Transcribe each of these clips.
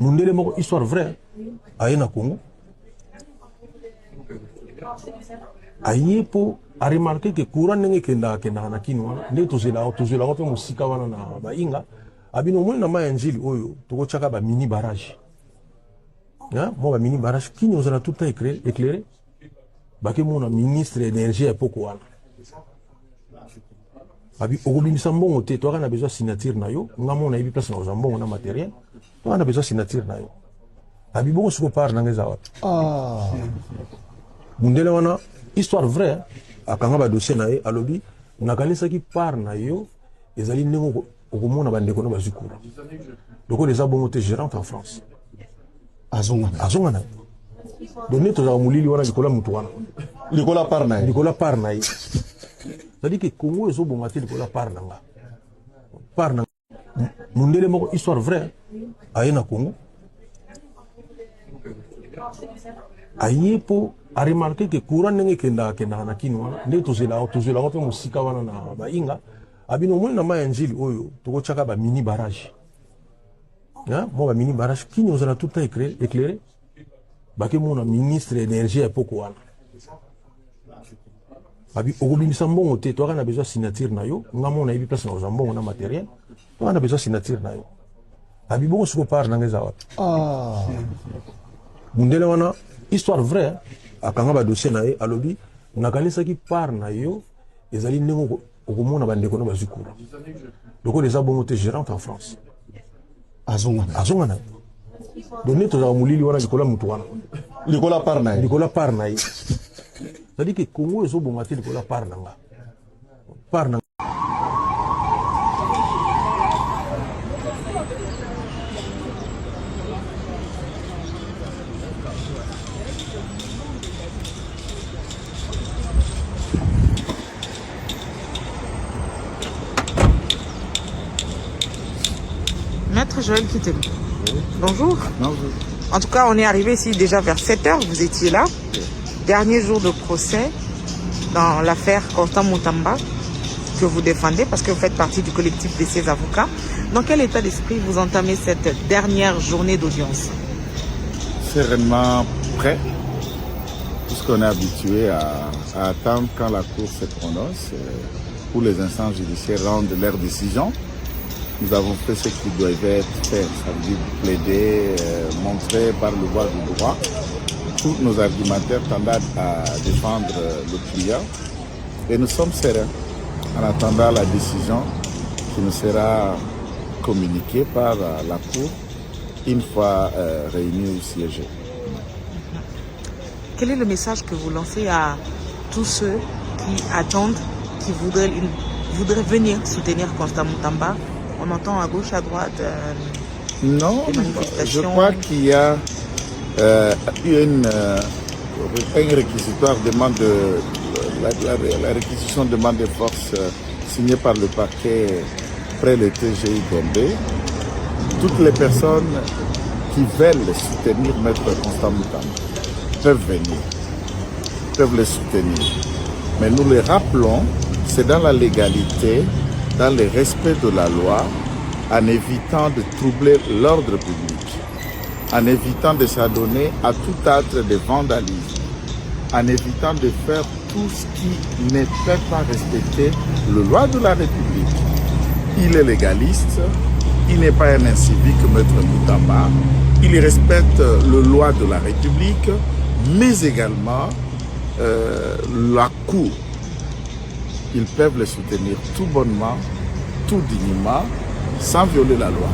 mundele moko histoire vraie aye na Congo aye po a remarqué que courant ndenge kenda na kini wana nde tozela pe musika wana na bainga abino mwe na maya njili oyo tokochaka ba mini barrage mo ba mini barrage kini ozala tout éclairé bake mona ministre énergie ya poko wana abi okobimisa mbongo te to kana besoin signature na yo ngamo na yebi place na mbongo na matériel to kana besoin signature na yo abi bongo siko par na ngeza wapi mundele wana histoire vraie akanga ba dossier na ye alobi nakanisa ki par na yo ezali ndenge okomona bandeko na bazikura doko les abongo te gérant en France azonga na donné to za mulili wana likola mutu wana likola par na ye c'est-à-dire que Congo est au bon matin likola par na mundele moko histoire vraie aye na Congo aye po a remarqué que courant ndenge kenda na kini wana nde tozela pe musika wana na bainga abino mwe na maya njili oyo tokochaka ba mini barrage mo ba mini barrage kini ozala tout éclairé bake mona ministre énergie ya poko wana abi okobimisa mbongo te to kana besoin signature na yo ngamo na yebi place na mbongo na matériel to kana besoin signature na yo abi bongo siko par na ngeza wapi mundele wana histoire vraie akanga ba dossier na ye alobi nakanisa ki par na yo ezali ndenge okomona bandeko na bazikura doko les abongo te gérant en France azonga na donné to za mulili wana likola mutu wana likola par na ye c'est-à-dire que Congo est au bon matin likola par na Maître Joël Kitelu. Bonjour. Bonjour. En tout cas, on est arrivé ici déjà vers 7h, vous étiez là. Dernier jour de procès dans l'affaire Constant Moutamba que vous défendez parce que vous faites partie du collectif de ces avocats. Dans quel état d'esprit vous entamez cette dernière journée d'audience? Sereinement prêt, puisqu'on est habitué à attendre quand la Cour se prononce pour les instances judiciaires rendent leur décision. Nous avons fait ce qui doit être fait, ça veut dire plaider, montrer par le voie du droit tous nos argumentaires tendant à défendre le client. Et nous sommes sereins en attendant la décision qui nous sera communiquée par la Cour une fois réunis ou siégés. Quel est le message que vous lancez à tous ceux qui attendent, qui voudraient venir soutenir Constant Moutamba? On entend à gauche, à droite non, des manifestations. Je crois qu'il y a un réquisitoire demande la réquisition demande de force signée par le parquet près le TGI Gombe. Toutes les personnes qui veulent soutenir Maître Constant Moutamba peuvent venir, peuvent le soutenir. Mais nous les rappelons, c'est dans la légalité, dans le respect de la loi, en évitant de troubler l'ordre public, en évitant de s'adonner à tout acte de vandalisme, en évitant de faire tout ce qui ne peut pas respecter les lois de la République. Il est légaliste, il n'est pas un incivique, Maître Moutamba, il respecte les lois de la République, mais également la Cour. Ils peuvent le soutenir tout bonnement, tout dignement, sans violer la loi.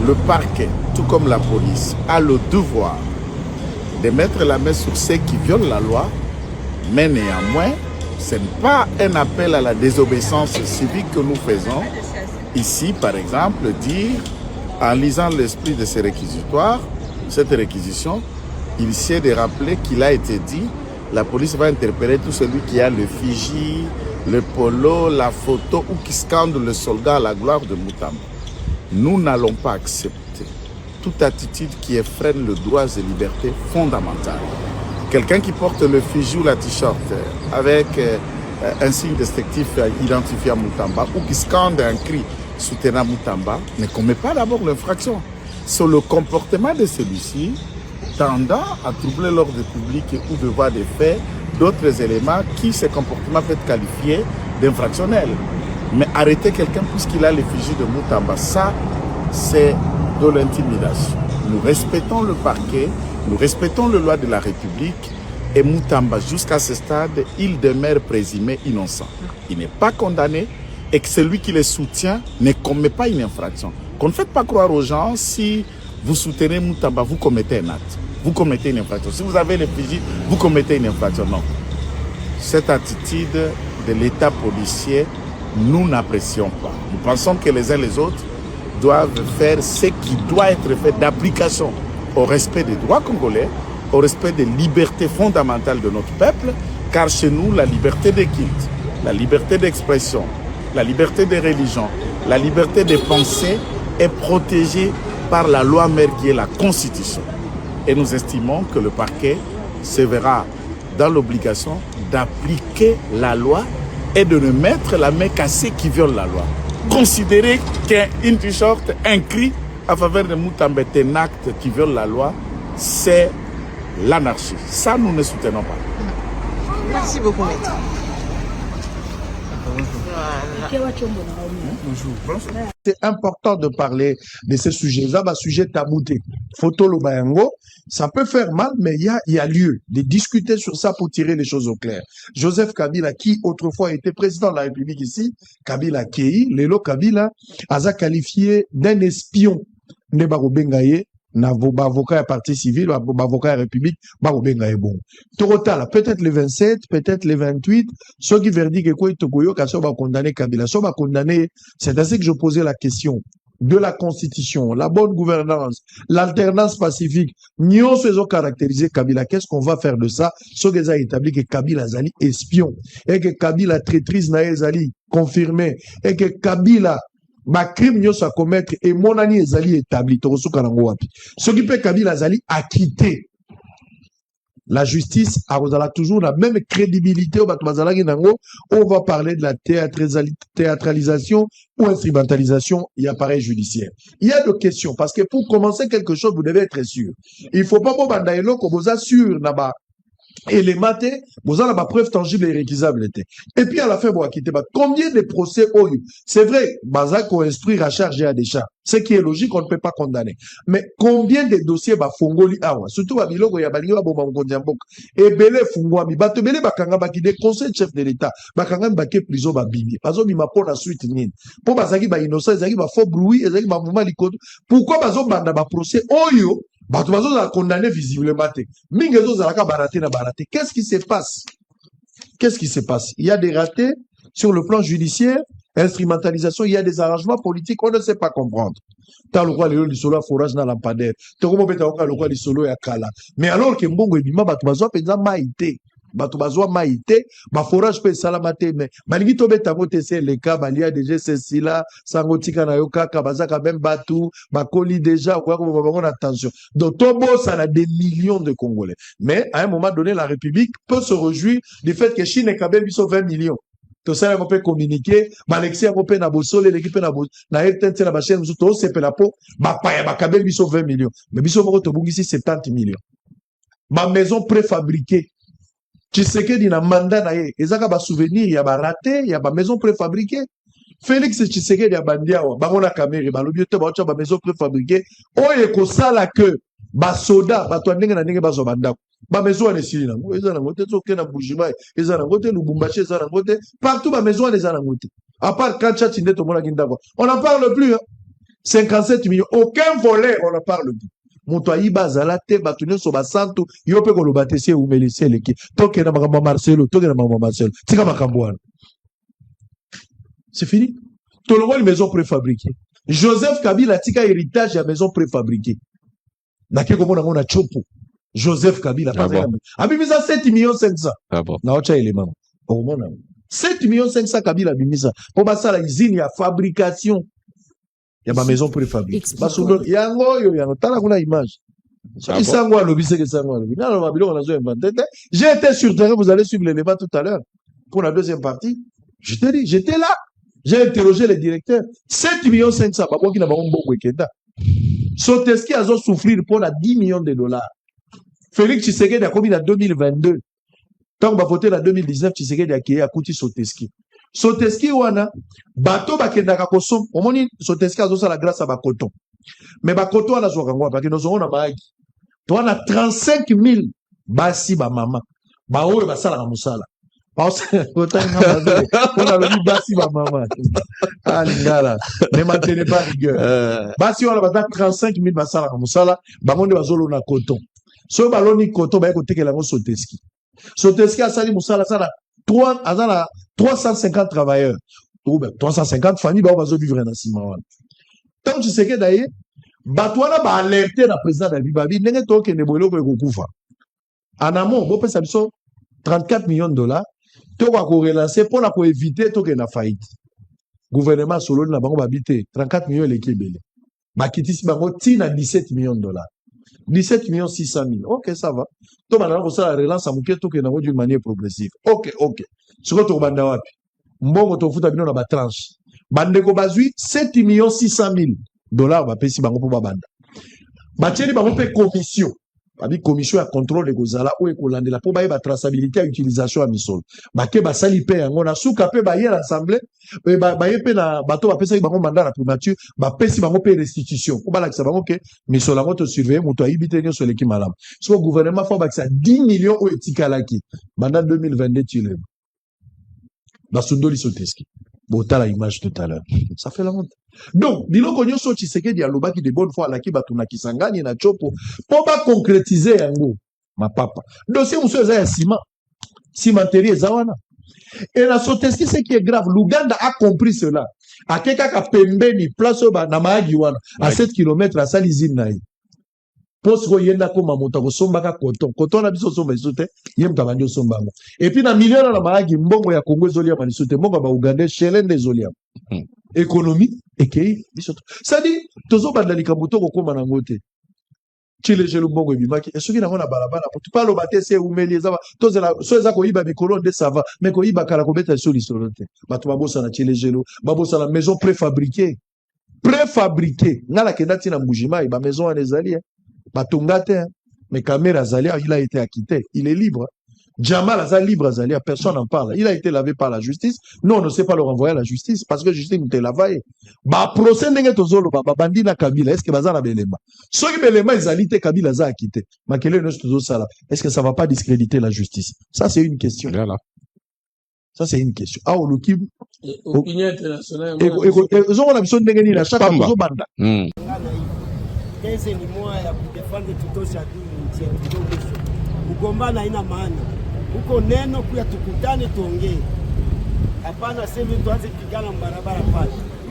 Le parquet, tout comme la police, a le devoir de mettre la main sur ceux qui violent la loi, mais néanmoins, ce n'est pas un appel à la désobéissance civique que nous faisons. Ici, par exemple, dire, en lisant l'esprit de ces réquisitoires, cette réquisition, il sait de rappeler qu'il a été dit, la police va interpeller tout celui qui a le figie, le polo, la photo ou qui scande le soldat à la gloire de Moutamba. Nous n'allons pas accepter toute attitude qui effrène les droits et libertés fondamentales. Quelqu'un qui porte le figie ou la t-shirt avec un signe distinctif identifié à Moutamba ou qui scande un cri soutenant Moutamba ne commet pas d'abord l'infraction. sur le comportement de celui-ci tendant à troubler l'ordre public ou de voir des faits, d'autres éléments qui, ces comportements peuvent être qualifiés d'infractionnels. Mais arrêter quelqu'un puisqu'il a l'effigie de Moutamba, ça, c'est de l'intimidation. Nous respectons le parquet, nous respectons les lois de la République et Moutamba, jusqu'à ce stade, il demeure présumé innocent. Il n'est pas condamné et que celui qui le soutient ne commet pas une infraction. Qu'on ne fait pas croire aux gens, si vous soutenez Moutamba, vous commettez un acte, vous commettez une infraction. Si vous avez l'effigie, vous commettez une infraction. Non. Cette attitude de l'État policier, nous n'apprécions pas. Nous pensons que les uns les autres doivent faire ce qui doit être fait d'application au respect des droits congolais, au respect des libertés fondamentales de notre peuple, car chez nous, la liberté de culte, la liberté d'expression, la liberté de religion, la liberté de pensée est protégée par la loi mère qui est la Constitution. Et nous estimons que le parquet se verra dans l'obligation d'appliquer la loi et de ne mettre la main qu'à ceux qui violent la loi. Considérer qu'un t-shirt, un cri en faveur de Moutamba est un acte qui viole la loi, c'est l'anarchie. Ça, nous ne soutenons pas. Merci beaucoup, maître. C'est important de parler de ces sujets. Ça, un sujet tabouté. Photo le bayango, ça peut faire mal, mais il y a lieu de discuter sur ça pour tirer les choses au clair. Joseph Kabila, qui autrefois était président de la République ici, Kabila Kei, Lelo Kabila, a qualifié d'un espion de Baro Bengaye, avocat à parti civil, avocat à République, Baro Bengaye bon. Total, peut-être les 27, peut-être les 28, ceux qui verdict que quoi Tokoyo, qu'à va condamner Kabila, ça va condamner, c'est ainsi que je posais la question de la Constitution, la bonne gouvernance, l'alternance pacifique, nous faisons caractériser Kabila. Qu'est-ce qu'on va faire de ça? Ce qui a établi que Kabila Zali espion, et que Kabila traîtrise na Zali confirmé, et que Kabila ma crime nyos à commettre et mon ami Ezali établi. Ce qui peut Kabila Zali acquitter. La justice a toujours la même crédibilité au on va parler de la théâtralisation ou instrumentalisation et appareil judiciaire. Il y a deux questions, parce que pour commencer quelque chose, vous devez être sûr. Il ne faut pas que vous assure et les matés, vous avez la preuve tangible et réquisable. Et puis à la fin, vous quittez. Combien de procès ont eu? C'est vrai, Bazak qu'on instruire à charge et à des charges. Ce qui est logique, on ne peut pas condamner. Mais combien de dossiers fongoli awa? Surtout à Biloko, ya balinga bomba mkondiambok. Et belé fungwami. Bato belé bakanga baki des conseils de chef de l'État. Bakanga baki prison babimi. Bazo bima pour la suite nini. Pour bazaki ba innocent, bazaki ba faux bruit, bazaki ba mouvement likoto. Pourquoi bazo banda ba procès oyo? Bato bazo a condamné visiblement. Mingezo zalaka baraté na baraté. Qu'est-ce qui se passe? Qu'est-ce qui se passe? Il y a des ratés sur le plan judiciaire, instrumentalisation, il y a des arrangements politiques, on ne sait pas comprendre. Tant le roi Léo Lissolo a forage dans la lampadaire. Tant le roi Lissolo a kala. Mais alors que Mbongo Ebima, bato bazo penza maïté. Bato bazo maïté, ba forage pe salamate, mais balingi tobe tango tese le cas, balia déjà ceci là, sangotika na yoka, kabazaka même batou, bakoli déjà, on attention. Donc, Tobo, ça a des millions de Congolais. Mais, à un moment donné, la République peut se réjouir du fait que Chine et Kabel, ils sont 20 millions. Tout ça, on peut communiquer, Alexis, on peut nabosole, l'équipe nabosole, na RTNC, la chaîne, tout ça, c'est la peau, Kabel, ils sont 20 millions. Mais ils sont ici 70 millions. Ma maison préfabriquée. Tshisekedi na mandat na ye, ezaka ba souvenir ya ba raté, ya ba maison préfabriquée. Félix Tshisekedi ya bandia wa, bangona kamere, ba lobiote ba ocha ba maison préfabriquée. Oye ko sala que ba soda, ba to ndenge na ndenge ba zo bandako. Ba maison ane sili na ngo, eza na ngote zo ke na Bujima, eza na ngote Lubumbashi, eza na ngote, partout ba maison ane eza na ngote. À part Kancha Tinde to mona kindako. On n'en parle plus, hein. 57 millions, aucun volet, on n'en parle plus. Motoyi bazala te batunyo so basanto yo pe ko lobatese ou melise leki toke na makamba Marcelo toke na makamba Marcelo tika makambwana c'est fini tout le monde maison préfabriquée. Joseph Kabila tika héritage à maison préfabriquée na ke komona ngona chopo Joseph Kabila pas abimisa 7 millions 500 na ocha élément omona 7 millions 500 Kabila abimisa pour basala usine ya fabrication. Il y a ma maison préfabriquée. Il y a une image. J'ai été sur terrain, vous allez suivre les débats tout à l'heure. Pour la deuxième partie, je te dis, j'étais là. J'ai interrogé les directeurs. 7 millions 500, pas moi qui n'a pas un bon week-end. Soteski a souffrir pour la 10 millions de dollars. Félix Tshisekedi a commis en 2022. Tant que va voter en 2019, Tshisekedi a créé à Kouti Soteski. Soteski wana, bateau bakendaka kosom, omoni Soteski a zosa la grâce à bakoton. Mais bakoton a zoa kangwa, parce que nous avons na maagi. Tu as 35 000 basi ba mama. Ba oyo basala na musala. Parce que on a le basi ba mama. Ah lingala, ne maintenez pas rigueur. Basi on a 35 000 basala na musala, ba monde bazolo na coton. So baloni coton ba ekotekela ngo Soteski. Soteski a sali musala sala 350 travailleurs. Ou ben 350 familles ba bazo vivre na Simawana. Tant tu sais que d'ailleurs batwana ba alerter na président de Bibabi ndenge to ke ne boilo ko kufa. En amont, bo pesa biso 34 millions de dollars to ko relancer pour la ko éviter to ke na faillite. Gouvernement solo na bango babité 34 millions lekebele. Ba kitisi bango tina 17 millions de dollars. 17 millions 600 000. OK, ça va. To bana ko ça la relance amuke to ke na d'une manière progressive. OK. Siko to banda wapi? Mbongo to futa bino na ba tranche. Bande ko bazui 7 millions 600 000 dollars ba pesi bango po ba banda. Ba tieni bango pe commission. Babi commission ya contrôle de Gozala ou ekolandela po ba traçabilité à utilisation à misol. Ba ke ba sali pe yango na suka pe ba yela assemblée ba ye pe na bato ba pesa bango mandat na primature ba pesi bango pe restitution. Ko ba la kisa bango ke misol yango to surveiller moto ayibite nyo so leki malamu. So gouvernement fa ba kisa 10 millions o etikalaki mandat 2022 tile. Ba Sundoli Soteski. Bota la image tout à l'heure. Ça fait la honte. Donc, dilo konyo so Tshisekedi alobaki de bonne foi laki batu na Kisangani na chopo pour pas concrétiser yango ma papa. Dossier monsieur eza ya ciment. Cimenterie ezawana. Et la Soteski ce qui est grave, l'Ouganda a compris cela. A keka ka pembeni place ba na maagi wana à 7 km à Salizine na. Poste ko yenda ko mamuta ko sombaka coton na biso somba isote yem kabandi sombango. Et puis na million na maagi mbongo ya Congo zolia manisote mbongo ba Uganda shelende zolia. Économie ekei biso. Ça dit tozo bandalika moto ko koma na ngote. Chile jelo mbongo ebimaki esoki na ngona balabala pour pas lo batese umeli ezaba tozela so ezako iba mikolo de sava mais ko iba kala ko beta sur l'isolote. Bato babosa na chile jelo babosa na maison préfabriquée ngala kendati na mbujima ba maison en ezali Batungate, mais Kamera Zalia, il a été acquitté. Il est libre. Jamal Azali libre Zalia, personne n'en parle. Il a été lavé par la justice. Nous, on ne sait pas le renvoyer à la justice parce que la justice nous te lavaye. Bah, procès n'est pas zolo, bah, bandina Kabila. Est-ce que Bazana Belema? Ceux qui Belema, ils allaient Kabila Za acquitté. Mais quel est notre sala? Est-ce que ça va pas discréditer la justice? Ça, c'est une question. Voilà. Ça, c'est une question. Ah, au Lukim. Opinion internationale. Ils ont l'ambition de gagner la chaque banda. Kese ni moja ya kudefend tutosha nchi yetu. Kugombana haina maana. Huko neno kuya tukutane tuongee. Hapana sema tuanze kupigana barabara pale.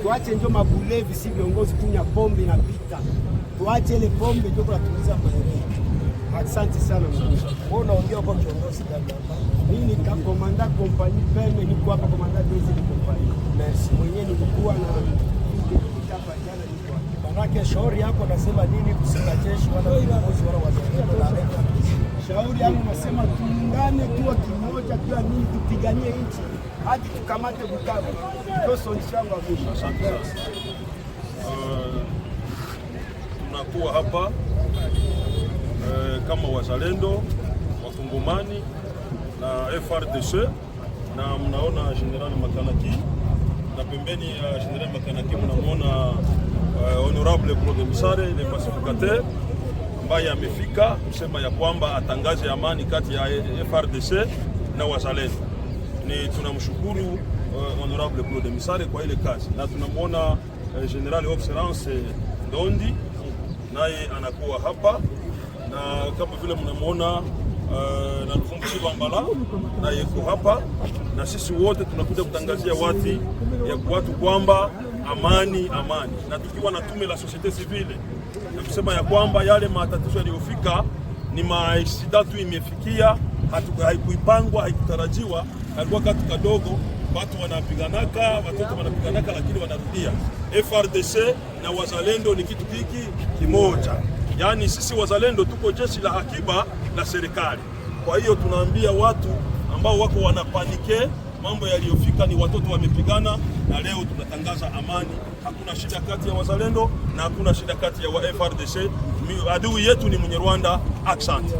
Tuache ndio mabulevi si viongozi kunya pombe na pita. Tuache ile pombe ndio kunatuliza maeneo. Asante sana mzee. Wewe unaongea kwa kiongozi gani hapa? Mimi ni komanda kompani peme niko hapa komanda dozi ni kompani. Merci. Mwenyewe nilikuwa na hapa jana nilikuwa. Baraka shauri yako nasema nini kusika jeshi wala viongozi wala wazalendo. Shauri yangu nasema tuungane tuwe kimoja kwa nini tupiganie nchi hadi tukamate Bukavu. Ndio solution ya mwisho. Tunakuwa hapa kama wazalendo wakongomani na FRDC na mnaona General Makanaki na pembeni ya General Makanaki mnamuona honorable Claude Misare le pacificateur ambaye amefika kusema ya kwamba atangaze amani kati ya FRDC na wazalendo. Ni tunamshukuru honorable Claude Misare kwa ile kazi na tunamuona General Excellence Ndondi naye anakuwa hapa na kama vile mnamuona na Luvumbu Chibambala na yuko hapa na sisi wote tunakuja kutangazia watu kwamba amani na tukiwa na tume la societe civile na kusema ya kwamba yale matatizo yaliyofika ni maisida tu imefikia, haikuipangwa, haikutarajiwa, alikuwa katu kadogo, watu wanapiganaka, watoto wanapiganaka lakini wanarudia. FRDC na wazalendo ni kitu kimoja. Yaani sisi wazalendo tuko jeshi la akiba la serikali. Kwa hiyo tunaambia watu ambao wako wanapanike mambo yaliyofika ni watoto wamepigana, na leo tunatangaza amani. Hakuna shida kati ya wazalendo na hakuna shida kati ya wa FRDC. Adui yetu ni Mnyarwanda. Asante.